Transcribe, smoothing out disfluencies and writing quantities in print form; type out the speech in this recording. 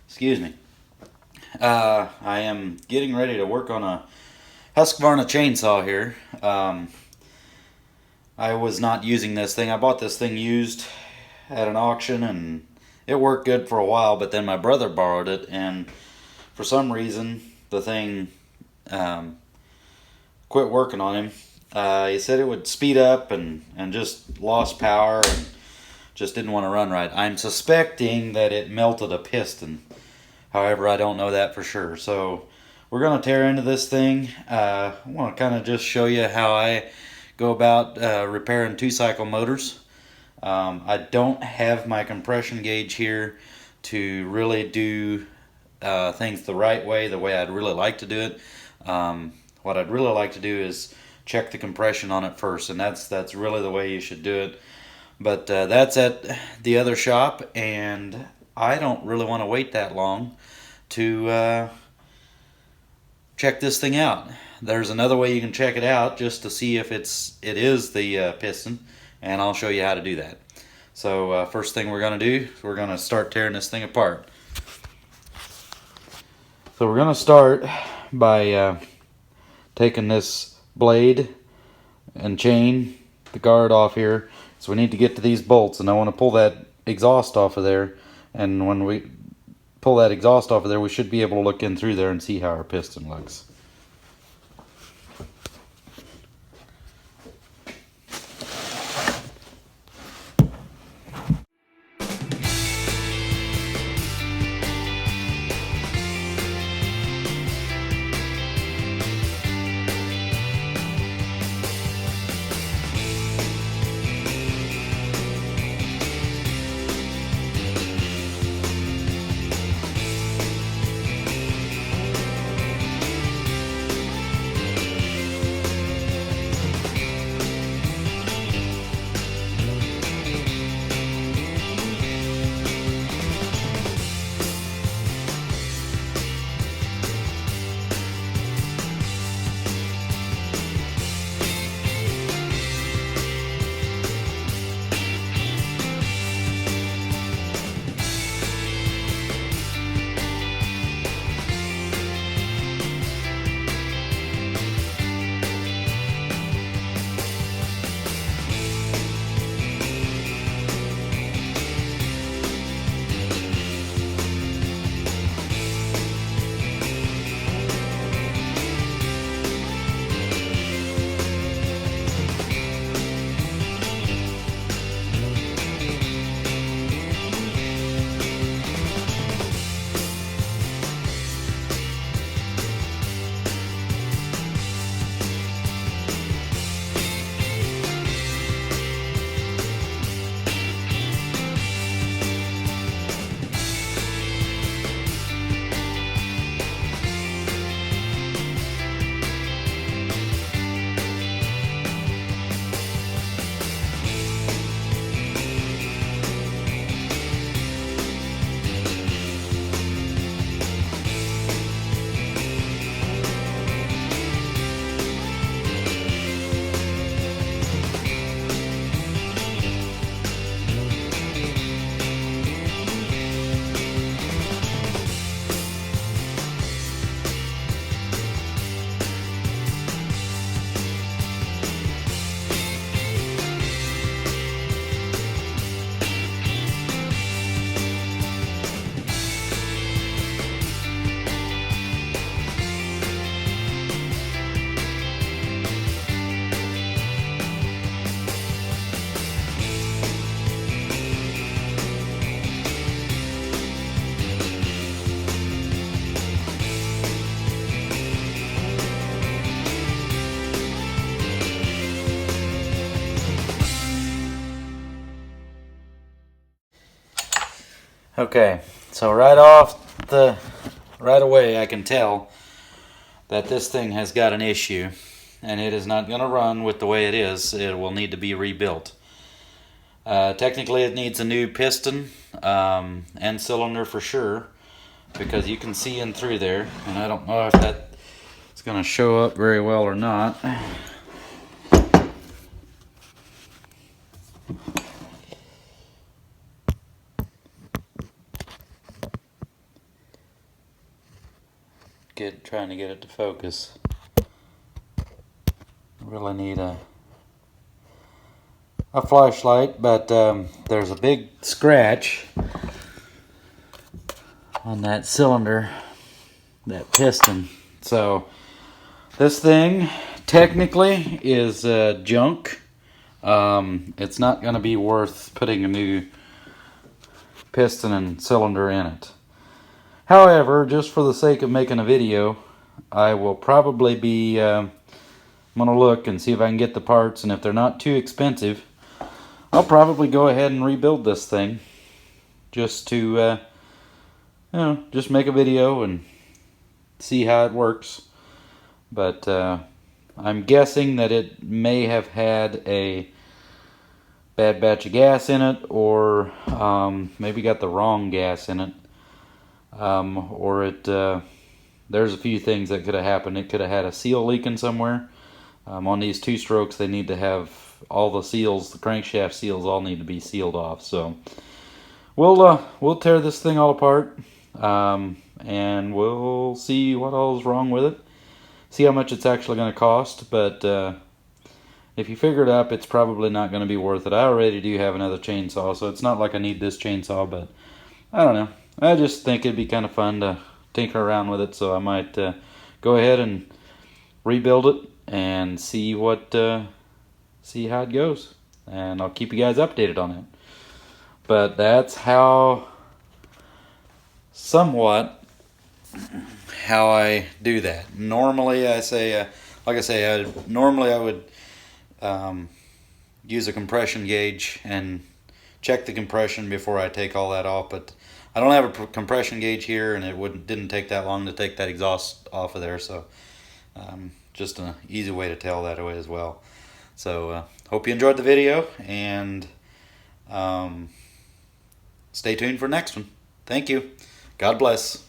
Excuse me. I am getting ready to work on a Husqvarna chainsaw here. I was not using this thing. I bought this thing used at an auction and it worked good for a while, but then my brother borrowed it, and for some reason the thing quit working on him. He said it would speed up and just lost power and just didn't want to run right. I'm suspecting that it melted a piston. However, I don't know that for sure. So we're going to tear into this thing. I want to kind of just show you how I go about repairing two-cycle motors. I don't have my compression gauge here to really do things the right way, the way I'd really like to do it. What I'd really like to do is check the compression on it first, and that's really the way you should do it. But that's at the other shop, and I don't really want to wait that long to check this thing out. There's another way you can check it out just to see if it is the piston, and I'll show you how to do that. So first thing we're going to do, we're going to start tearing this thing apart. So we're going to start by taking this blade and chain, the guard off here. So we need to get to these bolts, and I want to pull that exhaust off of there, and when we pull that exhaust off of there, we should be able to look in through there and see how our piston looks. Okay, so right away I can tell that this thing has got an issue, and it is not going to run with the way it is. It will need to be rebuilt. Technically it needs a new piston and cylinder for sure, because you can see in through there, and I don't know if that's going to show up very well or not. trying to get it to focus. Really need a flashlight, but there's a big scratch on that cylinder, that piston. So this thing technically is junk. It's not going to be worth putting a new piston and cylinder in it. However, just for the sake of making a video, I will probably be I'm going to look and see if I can get the parts, and if they're not too expensive, I'll probably go ahead and rebuild this thing just to just make a video and see how it works. But I'm guessing that it may have had a bad batch of gas in it, or maybe got the wrong gas in it, or it there's a few things that could have happened. It could have had a seal leaking somewhere. On these 2-strokes, they need to have all the seals, the crankshaft seals, all need to be sealed off. So we'll tear this thing all apart, and we'll see what all is wrong with it, see how much it's actually going to cost. But if you figure it up, it's probably not going to be worth it. I already do have another chainsaw, so it's not like I need this chainsaw, but I don't know. I just think it'd be kind of fun to tinker around with it, so I might go ahead and rebuild it and see how it goes, and I'll keep you guys updated on it. But that's somewhat how I do that. Normally I say, like I say, normally I would use a compression gauge and check the compression before I take all that off, but I don't have a compression gauge here, and it didn't take that long to take that exhaust off of there, so just an easy way to tell that away as well. So hope you enjoyed the video, and stay tuned for next one. Thank you. God bless.